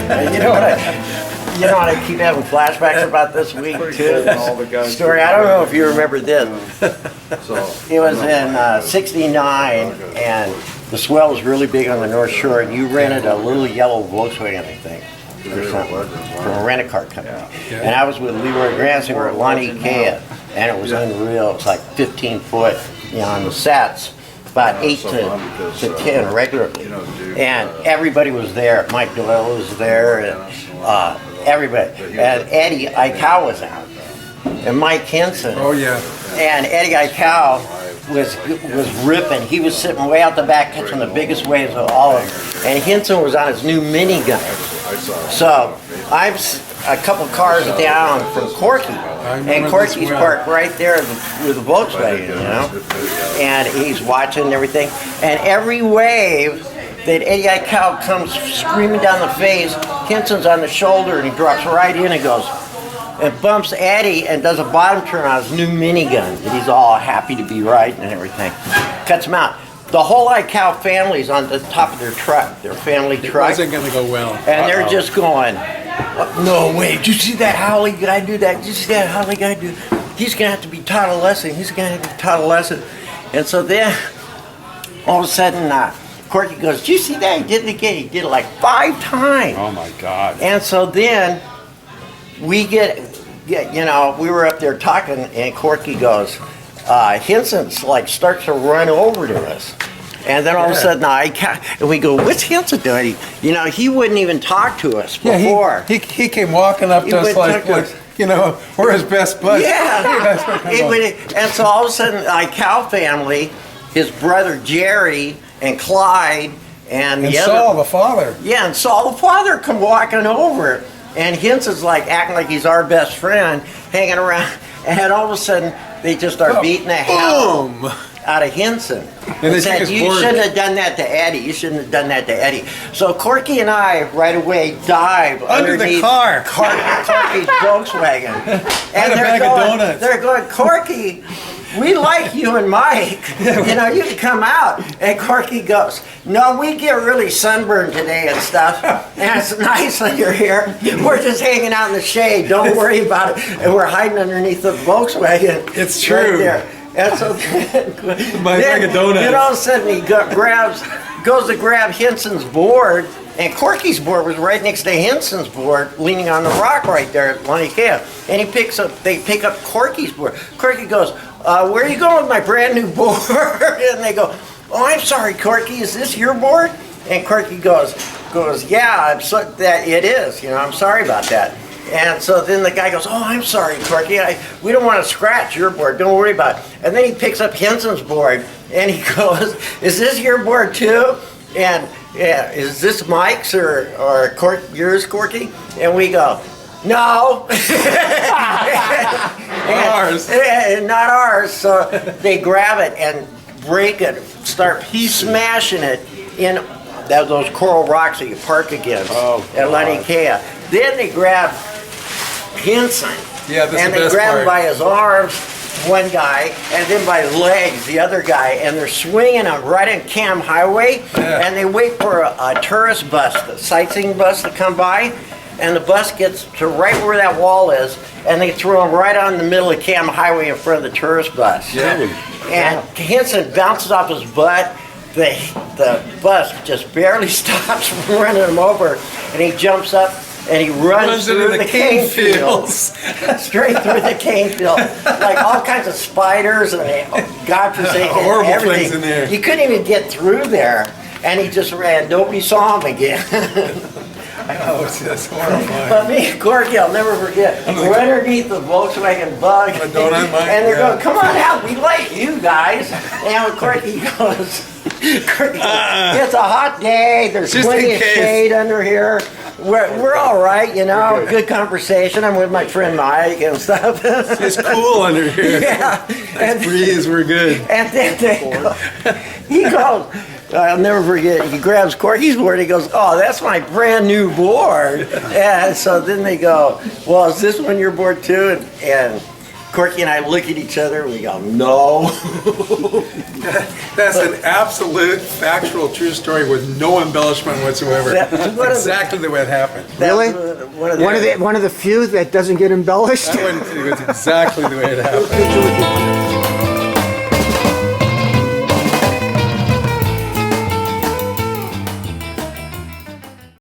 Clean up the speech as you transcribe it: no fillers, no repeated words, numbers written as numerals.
You know what I keep having flashbacks about this week too? This story. I don't know if you remember this. It was in '69, and the swell was really big on the North Shore, and you rented a little yellow Volkswagen, I think, or something, from a rent-a-car company. And I was with Leroy Grants, and we were at Lani Kea, and it was unreal. It was like 15 foot, on the sets, about 8 to 10 regularly. And everybody was there. Mike Doyle was there, and everybody. And Eddie Aikou was out, and Mike Hynson. Oh yeah. And Eddie Aikou was ripping. He was sitting way out the back catching the biggest waves of all of them. And Hynson was on his new minigun. So I'm a couple cars down from Corky, and Corky's parked right there with the Volkswagen, and he's watching everything. And every wave that Eddie Aikou comes screaming down the face, Hynson's on the shoulder, and he drops right in and goes, and bumps Eddie and does a bottom turn on his new minigun that he's all happy to be riding and everything. Cuts him out. The whole Aikou family's on the top of their truck, their family truck. It wasn't going to go well. And they're just going, no way, did you see that Holly guy do that? Did you see that Holly guy do? He's going to have to be taught a lesson. He's going to have to be taught a lesson. And so then, all of a sudden, Corky goes, did you see that? He did it again. He did it like 5 times. Oh my God. And so then, we we were up there talking, and Corky goes, Hynson's like starts to run over to us. And then all of a sudden, and we go, what's Hynson doing? He wouldn't even talk to us before. He came walking up to us like, we're his best buddies. Yeah. And so all of a sudden, Aikou family, his brother Jerry and Clyde and Saul the father. Yeah, and Saul the father come walking over. And Hynson's like acting like he's our best friend, hanging around. And all of a sudden, they just start beating the hell out of Hynson. And said, you shouldn't have done that to Eddie. You shouldn't have done that to Eddie. So Corky and I right away dive under the car. Corky's Volkswagen. And they're going, Corky, we like you and Mike. You can come out. And Corky goes, no, we get really sunburned today and stuff. And it's nice that you're here. We're just hanging out in the shade. Don't worry about it. And we're hiding underneath the Volkswagen. It's true. Right there. And so then all of a sudden he goes to grab Hynson's board, and Corky's board was right next to Hynson's board, leaning on the rock right there at Lani Kea. And they pick up Corky's board. Corky goes, where are you going with my brand new board? And they go, oh, I'm sorry, Corky, is this your board? And Corky goes, yeah, it is. I'm sorry about that. And so then the guy goes, oh, I'm sorry, Corky. We don't want to scratch your board. Don't worry about it. And then he picks up Hynson's board, and he goes, is this your board too? And is this Mike's or yours, Corky? And we go, no. Ours. Not ours. So they grab it and break it, start smashing it in those coral rocks that you park against at Lani Kea. Then they grab Hynson, and they grab him by his arms, one guy, and then by his legs, the other guy, and they're swinging him right in Cam Highway, and they wait for a tourist bus, the sightseeing bus to come by, and the bus gets to right where that wall is, and they throw him right on the middle of Cam Highway in front of the tourist bus. Yeah. And Hynson bounces off his butt. The bus just barely stops from running him over, and he jumps up and he runs through the cane fields. Straight through the cane field. Like all kinds of spiders and godforsaken horrible everything. things in there. He couldn't even get through there, and he just ran. Nobody saw him again. Oh, it's just horrifying. But me and Corky, I'll never forget. We're underneath the Volkswagen Bug, and they're going, come on out, we like you guys. And Corky goes, it's a hot day, there's plenty of shade under here. We're all right, good conversation. I'm with my friend Mike and stuff. It's cool under here. Yeah. And breeze, we're good. And then he goes, I'll never forget, he grabs Corky's board, he goes, oh, that's my brand new board. And so then they go, well, is this one your board too? And Corky and I look at each other and we go, no. That's an absolute factual true story with no embellishment whatsoever. Exactly the way it happened. Really? One of the few that doesn't get embellished? I wouldn't say it was exactly the way it happened.